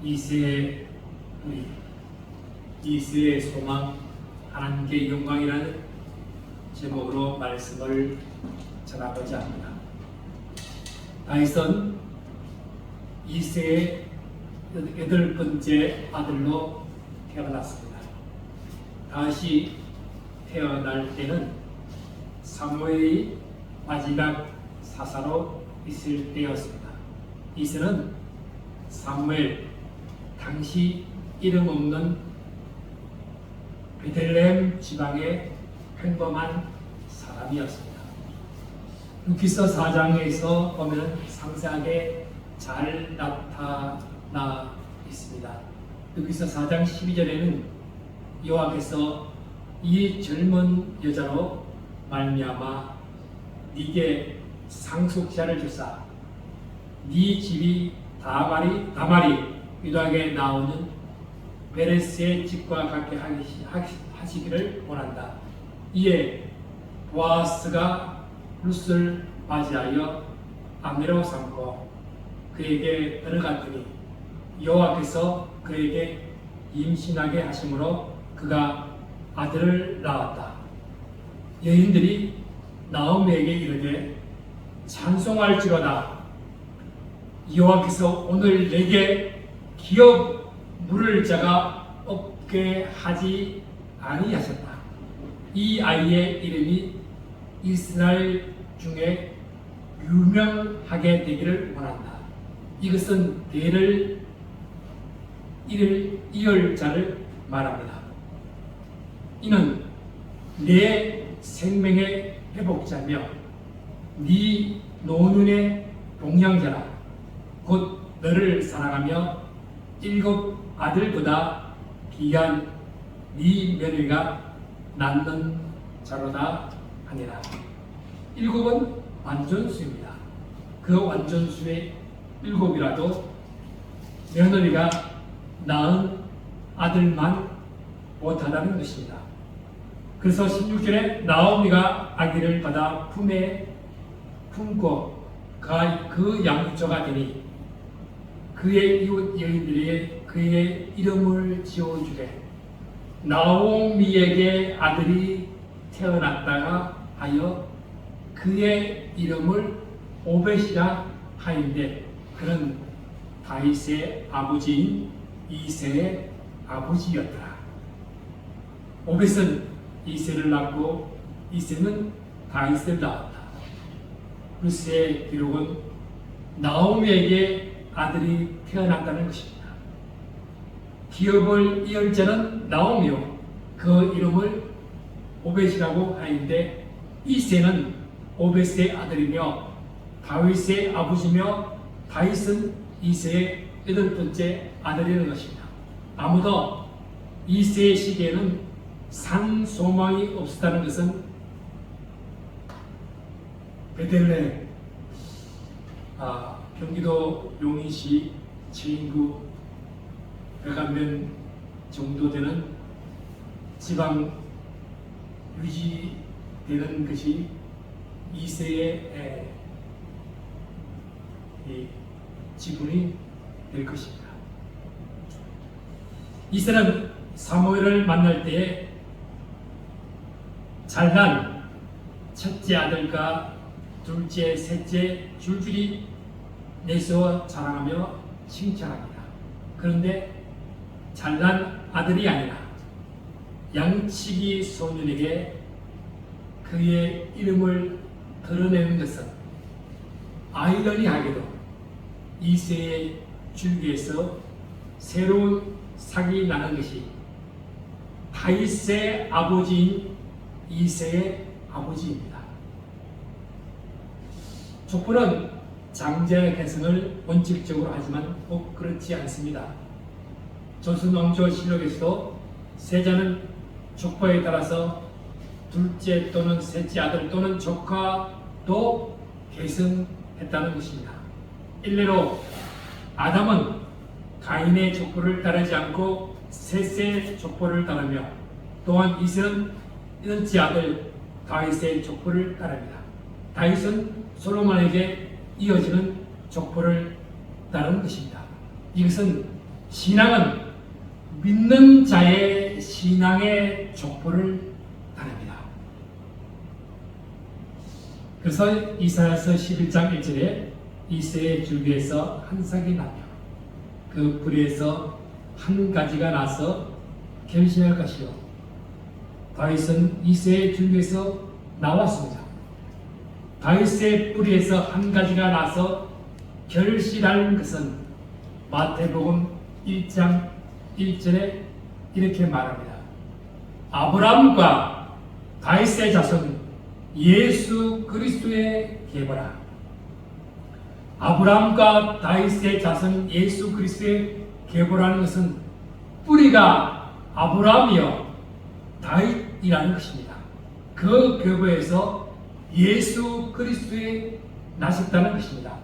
이세의 우리 이세의 소망 하나님께 영광이라는 제목으로 말씀을 전하고자 합니다. 다윗은 이세의 8번째 아들로 태어났습니다. 다윗이 태어날 때는 사무엘이 마지막 사사로 있을 때였습니다. 이세는 사무엘 당시 이름 없는 베들레헴 지방의 평범한 사람이었습니다. 룻기서 4장에서 보면 상세하게 잘 나타나 있습니다. 룻기서 4장 12절에는 여호와께서 이 젊은 여자로 말미암아 네게 상속자를 주사 네 집이 다말이 유다에게 나오는 베레스의 집과 같게 하시기를 원한다. 이에 보아스가 룻을 맞이하여 아내로 삼고 그에게 들어갔더니 여호와께서 그에게 임신하게 하심으로 그가 아들을 낳았다. 여인들이 나오미에게 이르되 찬송할지로다. 여호와께서 오늘 내게 기업 물을 자가 없게 하지 아니하셨다. 이 아이의 이름이 이스라엘 중에 유명하게 되기를 원한다. 이것은 대를 이을 자를 말합니다. 이는 내 생명의 회복자며 네 노년의 동양자라. 곧 너를 사랑하며 7 아들보다 귀한 네 며느리가 낳는 자로다 하니라. 7은 완전수입니다. 그 완전수의 7이라도 며느리가 낳은 아들만 못하다는 것입니다. 그래서 16절에 나오미가 아기를 받아 품에 품고 그 양육처가 되니 그의 이웃 여인들에게 그의 이름을 지어주되 나오미에게 아들이 태어났다가 하여 그의 이름을 오벳이라 하인데 그는 다윗의 아버지인 이새의 아버지였더라. 오벳은 이새를 낳고 이새는 다윗을 낳았다. 룻의 기록은 나오미에게 아들이 태어났다는 것입니다. 기업을 이을 자는 나오미요 그 이름을 오벳이라고 하는데 이새는 오벳의 아들이며 다윗의 아버지며 다윗은 이새의 8번째 아들이라는 것입니다. 아무도 이새의 시기에는 산 소망이 없었다는 것은 베들레헴 경기도 용인시 지인구 100만 정도 되는 지방 유지되는 것이 이세의 지분이 될 것입니다. 이세는 사무엘을 만날 때에 잘난 첫째 아들과 둘째, 셋째 줄줄이 내세워 자랑하며 칭찬합니다. 그런데 잘난 아들이 아니라 양치기 소년에게 그의 이름을 드러내는 것은 아이러니하게도 이새의 줄기에서 새로운 삭이 나는 것이 다윗의 아버지인 이새의 아버지입니다. 족보는 장제 해석을 원칙적으로 하지만 꼭 그렇지 않습니다. 조선왕조실록에서도 세자는 족보에 따라서 둘째 또는 셋째 아들 또는 조카도 계승했다는 것입니다. 일례로 아담은 가인의 족보를 따르지 않고 셋의 족보를 따르며 또한 이스는 1째 아들 다윗의 족보를 따릅니다. 다윗은 솔로몬에게 이어지는 족보를 따른 것입니다. 이것은 신앙은 믿는 자의 신앙의 족보를 따릅니다. 그래서 이사야서 11장 1절에 이새의 줄기에서 한 싹이 나며 그 뿌리에서 한 가지가 나서 결실할 것이요. 다윗은 이새의 줄기에서 나왔습니다. 다윗의 뿌리에서 한 가지가 나서 결실할 것은 마태복음 1장 1절에 이렇게 말합니다. 아브라함과 다윗의 자손 예수 그리스도의 계보라. 아브라함과 다윗의 자손 예수 그리스도의 계보라는 것은 뿌리가 아브라함이요 다윗이라는 것입니다. 그 계보에서 예수 그리스도의 나셨다는 것입니다.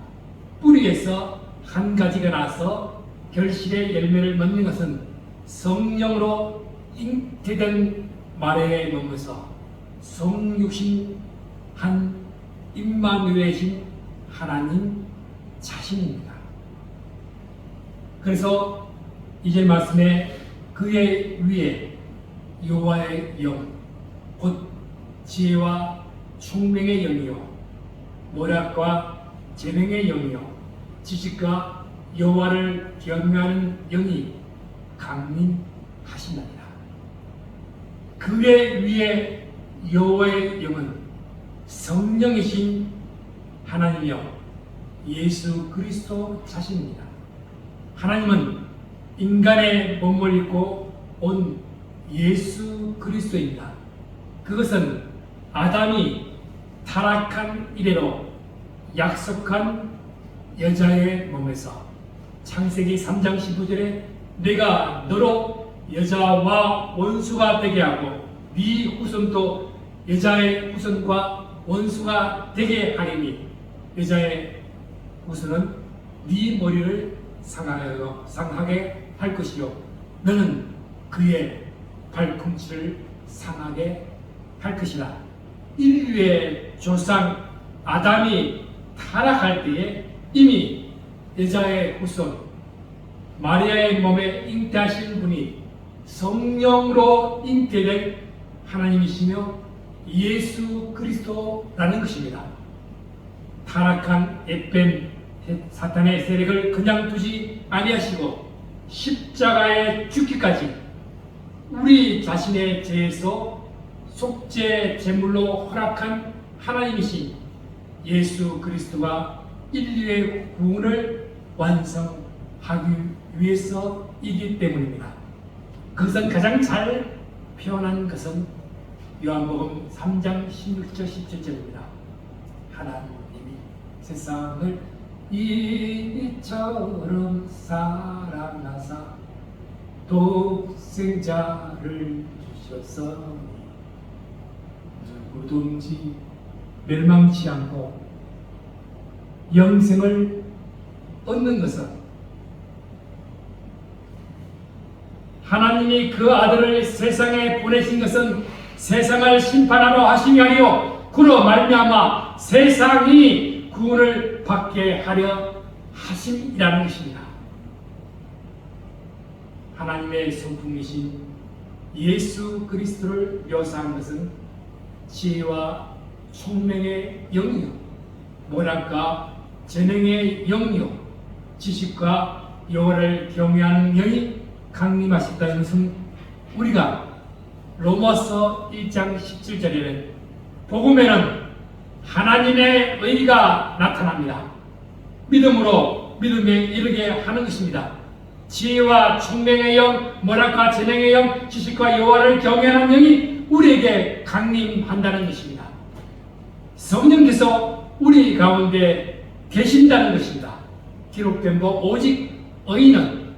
뿌리에서 한 가지가 나서 결실의 열매를 맺는 것은 성령으로 잉태된 마리아의 몸에서 성육신 한 임마누엘이신 하나님 자신입니다. 그래서 이제 말씀에 그의 위에 여호와의 영, 곧 지혜와 총명의 영이요 모략과 재능의 영이요 지식과 여호와를 경외하는 영이 강림하신답니다. 그의 위에 여호와의 영은 성령이신 하나님이요 예수 그리스도 자신입니다. 하나님은 인간의 몸을 입고 온 예수 그리스도입니다. 그것은 아담이 타락한 이래로 약속한 여자의 몸에서 창세기 3장 15절에 내가 너로 여자와 원수가 되게 하고 네 후손도 여자의 후손과 원수가 되게 하리니 여자의 후손은 네 머리를 상하게 할 것이요 너는 그의 발꿈치를 상하게 할 것이라. 인류의 조상 아담이 타락할 때에 이미 여자의 후손 마리아의 몸에 잉태하신 분이 성령으로 잉태된 하나님이시며 예수 그리스도라는 것입니다. 타락한 에벤 사탄의 세력을 그냥 두지 아니하시고 십자가에 죽기까지 우리 자신의 죄에서 속죄 제물로 허락한 하나님이신 예수 그리스도가 인류의 구원을 완성하기 위해서이기 때문입니다. 그것은 가장 잘 표현한 것은 요한복음 3장 16절 17절입니다. 하나님이 세상을 이처럼 사랑하사 독생자를 주셨으니 누구든지 멸망치 않고 영생을 얻는 것은 하나님이 그 아들을 세상에 보내신 것은 세상을 심판하러 하심이 아니요 그로 말미암아 세상이 구원을 받게 하려 하심이라는 것입니다. 하나님의 성품이신 예수 그리스도를 묘사한 것은 지혜와 총명의 영이요 모략과 재능의 영이요 지식과 여호와를 경외하는 영이 강림하셨다는 것은 우리가 로마서 1장 17절에는 복음에는 하나님의 의가 나타납니다. 믿음으로 믿음에 이르게 하는 것입니다. 지혜와 총명의 영, 모략과 재능의 영, 지식과 여호와를 경외하는 영이 우리에게 강림한다는 것입니다. 성령께서 우리 가운데 계신다는 것입니다. 기록된 바 오직 의인은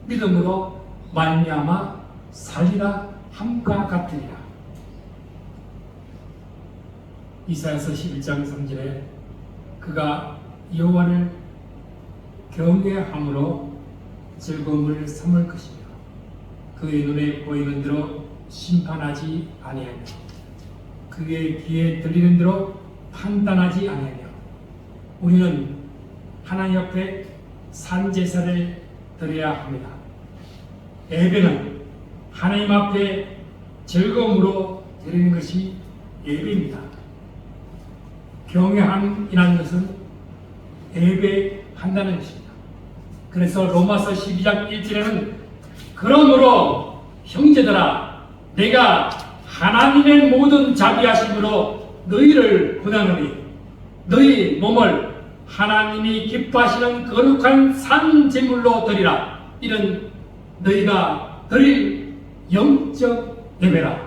믿음으로 말미암아 살리라 함과 같으리라. 이사야서 11장 3절에 그가 여호와를 경외함으로 즐거움을 삼을 것이며 그의 눈에 보이는 대로 심판하지 아니하며 그의 귀에 들리는 대로 판단하지 아니하며 우리는 하나님 앞에 산 제사를 드려야 합니다. 예배는 하나님 앞에 즐거움으로 드리는 것이 예배입니다. 경외함이라는 것은 예배한다는 것입니다. 그래서 로마서 12장 1절에는 그러므로 형제들아 내가 하나님의 모든 자비하심으로 너희를 권하노니 너희 몸을 하나님이 기뻐하시는 거룩한 산 제물로 드리라. 이런 너희가 드릴 영적 예배라.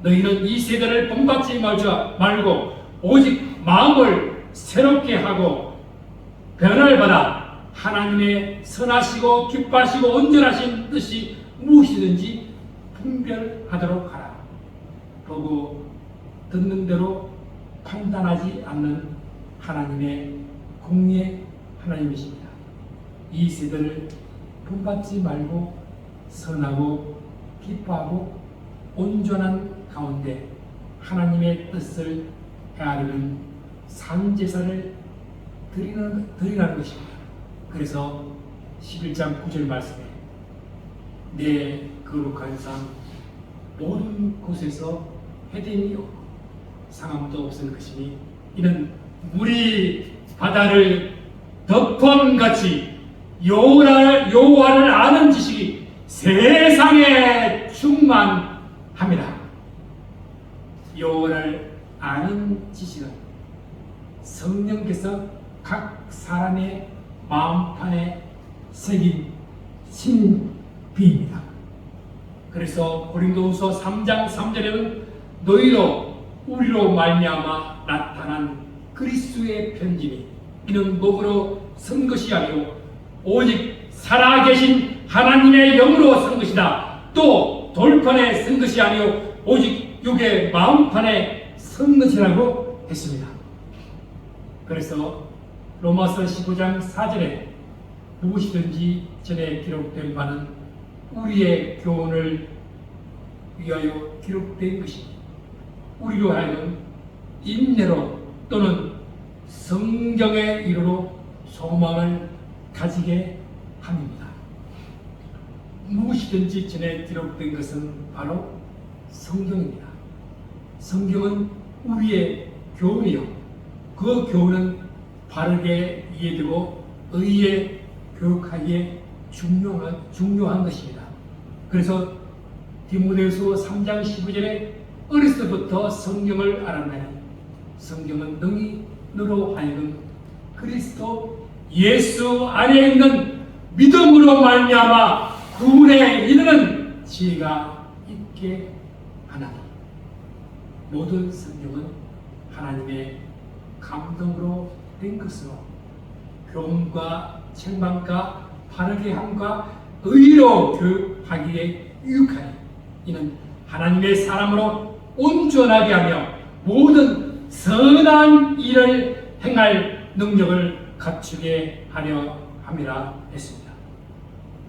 너희는 이 세대를 본받지 말고 오직 마음을 새롭게 하고 변화를 받아 하나님의 선하시고 기뻐하시고 온전하신 뜻이 무엇이든지 분별하도록 하라. 보고 듣는 대로 판단하지 않는 하나님의 공의의 하나님이십니다. 이 세대를 본받지 말고 선하고 기뻐하고 온전한 가운데 하나님의 뜻을 헤아리는 산제사를 드리라는 것입니다. 그래서 11장 9절 말씀에 내 거룩한 상 모든 곳에서 해됨이 없고 상함도 없을 것이니 이는 물이 바다를 덮음같이 여호와를 아는 지식이 세상에 충만합니다. 여호와를 아는 지식은 성령께서 각 사람의 마음판에 새긴 신비입니다. 그래서 고린도후서 3장 3절에는 너희로 우리로 말미암아 나타난 그리스도의 편지니 이는 목으로 쓴 것이 아니고 오직 살아계신 하나님의 영으로 쓴 것이다. 또 돌판에 쓴 것이 아니요 오직 육의 마음판에 쓴 것이라고 했습니다. 그래서 로마서 15장 4절에 무엇이든지 전에 기록된 바는 우리의 교훈을 위하여 기록된 것이니 우리로 하여금 인내로 또는 성경의 이루로 소망을 가지게 합니다. 무엇이든지 전에 기록된 것은 바로 성경입니다. 성경은 우리의 교훈이요 그 교훈은 바르게 이해되고 의에 교육하기에 중요한 것입니다. 그래서 디모데후서 3장 15절에 어렸을 때부터 성경을 알았나니 성경은 능히 너로 하여금 그리스도 예수 안에 있는 믿음으로 말미암아 구원에 이르는 지혜가 있게 하나니 모든 성경은 하나님의 감동으로 된 것으로 교훈과 책망과 바르게 함과 의로 교육하기에 유익하니 이는 하나님의 사람으로 온전하게 하며 모든 선한 일을 행할 능력을 갖추게 하려 함이라 했습니다.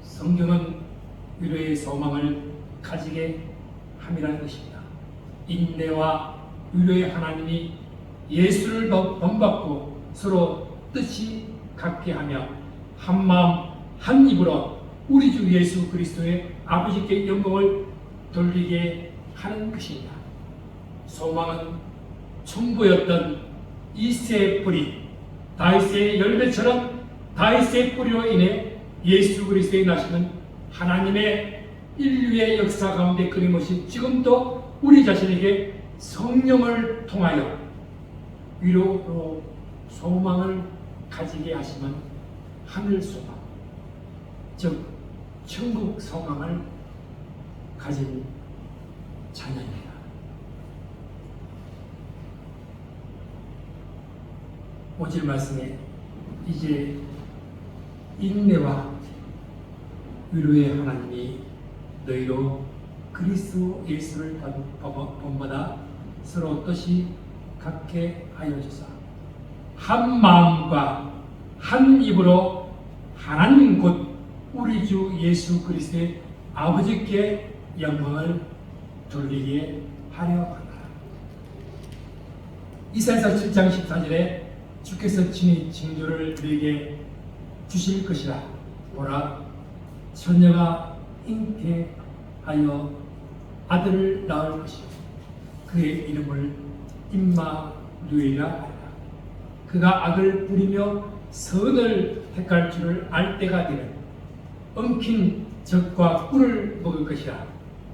성경은 위로의 소망을 가지게 함이라는 것입니다. 인내와 위로의 하나님이 예수를 본받고 서로 뜻이 같게 하며 한 마음 한 입으로 우리 주 예수 그리스도의 아버지께 영광을 돌리게 하는 것입니다. 소망은 천부였던 이새의 뿌리 다윗의 열매처럼 다윗의 뿌리로 인해 예수 그리스도의 나시는 하나님의 인류의 역사 가운데 끊임없이 지금도 우리 자신에게 성령을 통하여 위로로 소망을 가지게 하시면 하늘 소망, 즉 천국 소망을 가진 자녀입니다. 오늘 말씀에 이제 인내와 위로의 하나님이 너희로 그리스도 예수를 본받아 서로 뜻이 같게 하여 주사 한 마음과 한 입으로 하나님 곧 우리 주 예수 그리스도의 아버지께 영광을 돌리게 하려 하라. 이사야서 7장 14절에 주께서 친히 징조를 너에게 주실 것이라. 보라, 처녀가 잉태하여 아들을 낳을 것이요 그의 이름을 임마누엘이라 하리라. 그가 악을 부리며 선을 택할 줄을 알 때가 되면 엉킨 적과 꿀을 먹을 것이라.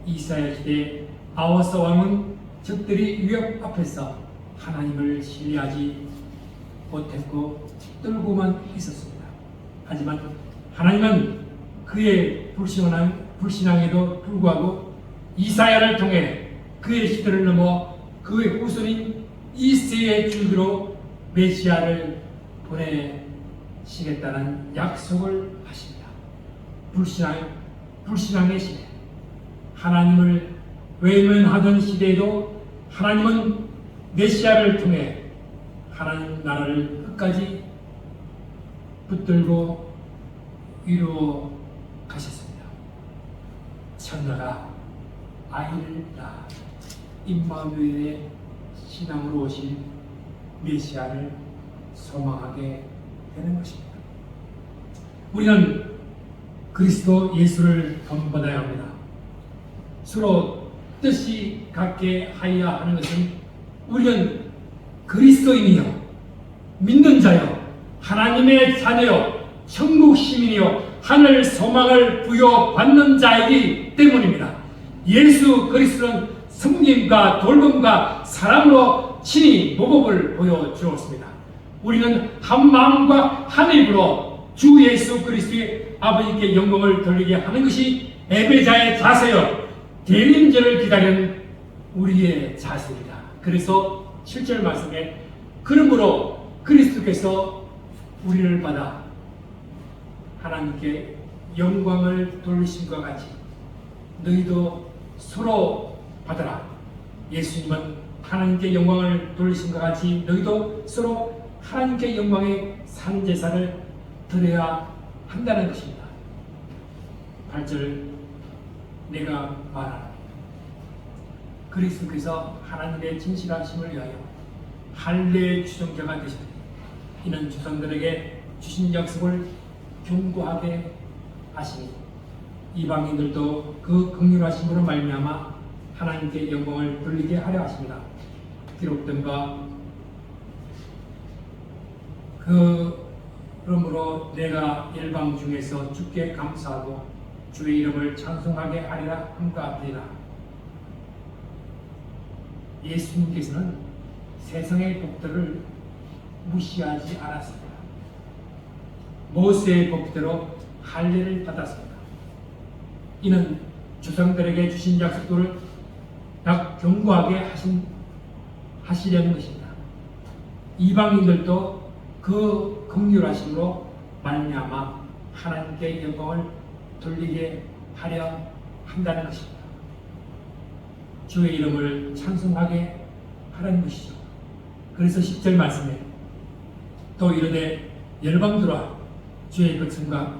이사야 시대에 아하스 왕은 적들이 위협 앞에서 하나님을 신뢰하지 못했고 떨고만 있었습니다. 하지만 하나님은 그의 불신앙에도 불구하고 이사야를 통해 그의 시대를 넘어 그의 후손인 이새의 줄기로 메시아를 보내시겠다는 약속을 하십니다. 불신앙의 시대, 하나님을 외면하던 시대에도 하나님은 메시아를 통해 하나님 나라를 끝까지 붙들고 이루어 가셨습니다. 천나라 아이를 낳아 임마누엘의 신앙으로 오신 메시아를 소망하게 되는 것입니다. 우리는 그리스도 예수를 본받아야 합니다. 서로 뜻이 같게 하여야 하는 것은 우리는 그리스도인이요 믿는 자요 하나님의 자녀요 천국 시민이요 하늘 소망을 부여받는 자이기 때문입니다. 예수 그리스도는 섬김과 돌봄과 사랑으로 친히 모범을 보여주었습니다. 우리는 한 마음과 한 입으로 주 예수 그리스도의 아버지께 영광을 돌리게 하는 것이 예배자의 자세요 대림절을 기다리는 우리의 자세입니다. 그래서 7절 말씀에 그러므로 그리스도께서 우리를 받아 하나님께 영광을 돌리심과 같이 너희도 서로 받아라. 예수님은 하나님께 영광을 돌리심과 같이 너희도 서로 하나님께 영광의 산제사를 드려야 한다는 것입니다. 8절 내가 말하노니 그리스도께서 하나님의 진실하심을 위하여 할례의 주정자가 되시니 이는 조상들에게 주신 약속을 견고하게 하시니 이방인들도 그 긍휼하심으로 말미암아 하나님께 영광을 돌리게 하려 하십니다. 기록된 바 그러므로 내가 열방 중에서 주께 감사하고 주의 이름을 찬송하게 하리라 함과 같으리라. 예수님께서는 세상의 복들을 무시하지 않았습니다. 모세의 법대로 할례를 받았습니다. 이는 조상들에게 주신 약속들을 견고하게 하시려는 것입니다. 이방인들도 그 긍휼하심으로 말미암아 하나님께 영광을 돌리게 하려 한다는 것입니다. 주의 이름을 찬송하게 하라는 것이죠. 그래서 10절 말씀에 또 이르되 열방들아 주의 백성과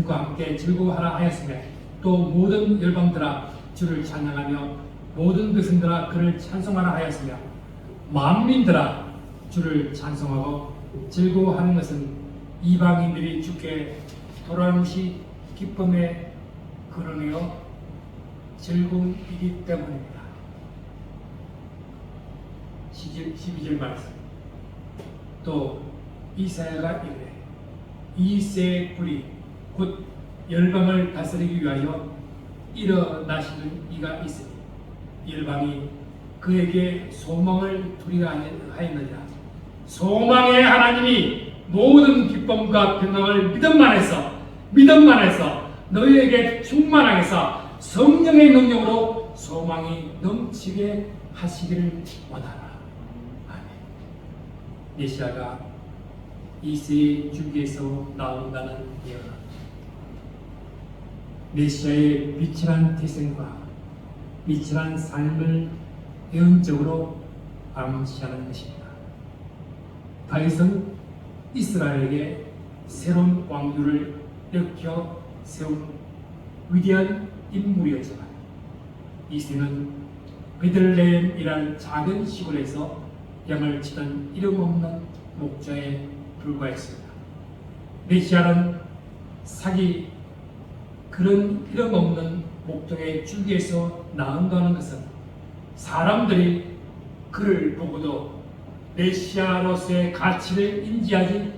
함께 즐거워하라 하였으며 또 모든 열방들아 주를 찬양하며 모든 백성들아 그를 찬송하라 하였으며 만민들아 주를 찬송하고 즐거워하는 것은 이방인들이 주께 돌아오는 것이 기쁨의 근원이요 즐거움이기 때문입니다. 12절 말씀 또 이사야가 이르되 이새의 불이 곧 열방을 다스리기 위하여 일어나시는 이가 있으니 열방이 그에게 소망을 두리라 하였느니라. 소망의 하나님이 모든 기쁨과 평강을 믿음 안에서 너희에게 충만하게 해서 성령의 능력으로 소망이 넘치게 하시기를 원하라. 아멘. 메시아가 이새의 줄기에서 나온다는 예언은 메시아의 비천한 태생과 비천한 삶을 예언적으로 암시하는 것입니다. 다윗은 이스라엘에게 새로운 왕조를 일으켜 세운 위대한 인물이었지만 이새는 베들레헴이라는 작은 시골에서 양을 치던 이름 없는 목자에 불과했습니다. 메시아는 사기 그런 이름 없는 목동의 줄기에서 나온다는 것은 사람들이 그를 보고도 메시아로서의 가치를 인지하지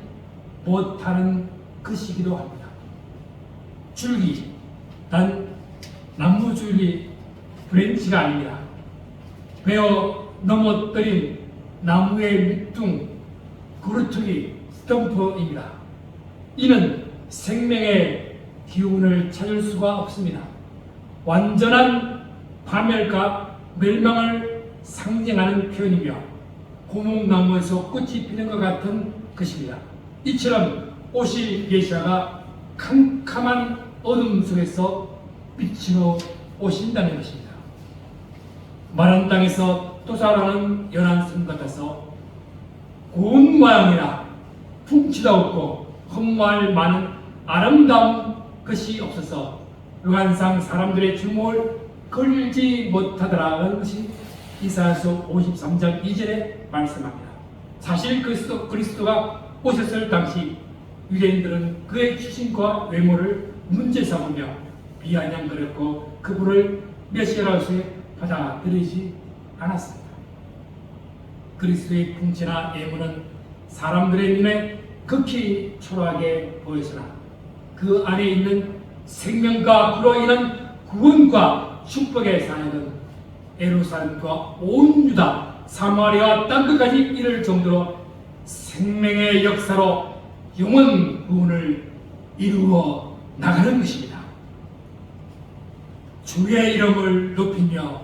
못하는 것이기도 합니다. 줄기, 단 나무줄기 브랜치가 아닙니다. 베어 넘어뜨린 나무의 밑둥, 구르투기, 스탬프입니다. 이는 생명의 기운을 찾을 수가 없습니다. 완전한 파멸과 멸망을 상징하는 표현이며 고목나무에서 꽃이 피는 것 같은 것입니다. 이처럼 오실 메시아가 캄캄한 어둠 속에서 빛으로 오신다는 것입니다. 마른 땅에서 또자라는 연한 샘 같아서 고운 모양이나 풍치도 없고 흠모할 많은 아름다운 것이 없어서 유한상 사람들의 주목을 걸지 못하더라는 것이 이사야서 53장 2절에 말씀합니다. 사실 그리스도가 오셨을 당시 유대인들은 그의 출신과 외모를 문제 삼으며 비아냥거렸고 그분을 메시아로서 받아들이지 않았습니다. 그리스도의 풍치나 예물은 사람들의 눈에 극히 초라하게 보였으나 그 안에 있는 생명과 그로 인한 구원과 축복의 사역은 예루살렘과 온 유다, 사마리아 땅끝까지 이를 정도로 생명의 역사로 영원 구원을 이루어 나가는 것입니다. 주의 이름을 높이며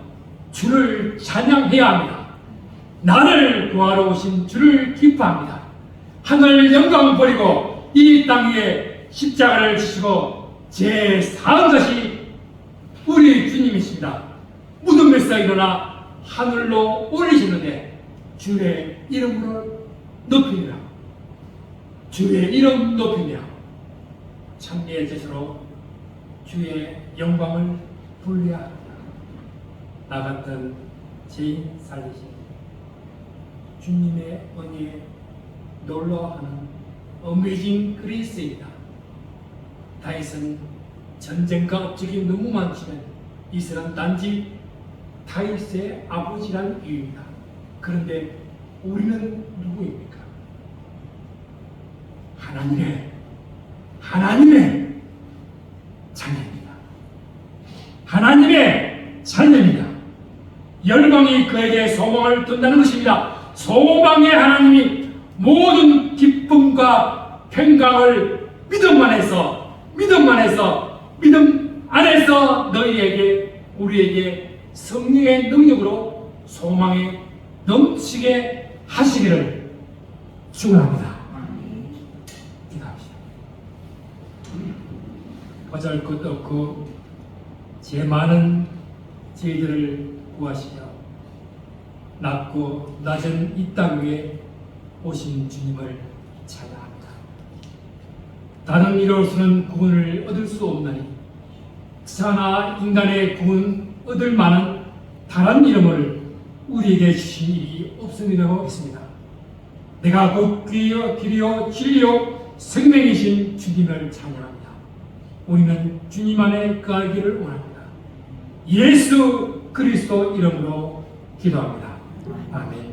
주를 찬양해야 합니다. 나를 구하러 오신 주를 기뻐합니다. 하늘 영광 버리고 이 땅 위에 십자가를 지시고 제4한 것이 우리 주님이십니다. 무덤에서 일어나 하늘로 올리시는데 주의 이름으로 높이라. 주의 이름 높이며 찬미의 제사로 주의 영광을 불려야 합니다. 나 같은 죄인 살리신 주님의 은혜에 놀라워하는 어메이징 그레이스입니다. 다윗은 전쟁과 업적이 너무 많지만 이스라엘은 단지 다윗의 아버지라는 이유입니다. 그런데 우리는 누구입니까? 하나님의 자녀입니다. 하나님의 자녀입니다. 열방이 그에게 소망을 둔다는 것입니다. 소망의 하나님이 모든 기쁨과 평강을 믿음 안에서 너희에게 우리에게 성령의 능력으로 소망에 넘치게 하시기를 축원합니다. 기도합시다. 어쩔 것도 없고 제 많은 죄들을 구하시며 낮고 낮은 이 땅 위에 오신 주님을 찬양합니다. 다른 이로서는 구원을 얻을 수 없나니 사나 인간의 구원 얻을 만한 다른 이름을 우리에게 주신 일이 없음이라고 했습니다. 내가 곧 길이요 진리요 생명이신 주님을 찬양합니다. 우리는 주님 안에 거하기를 원합니다. 예수 그리스도 이름으로 기도합니다. 아멘.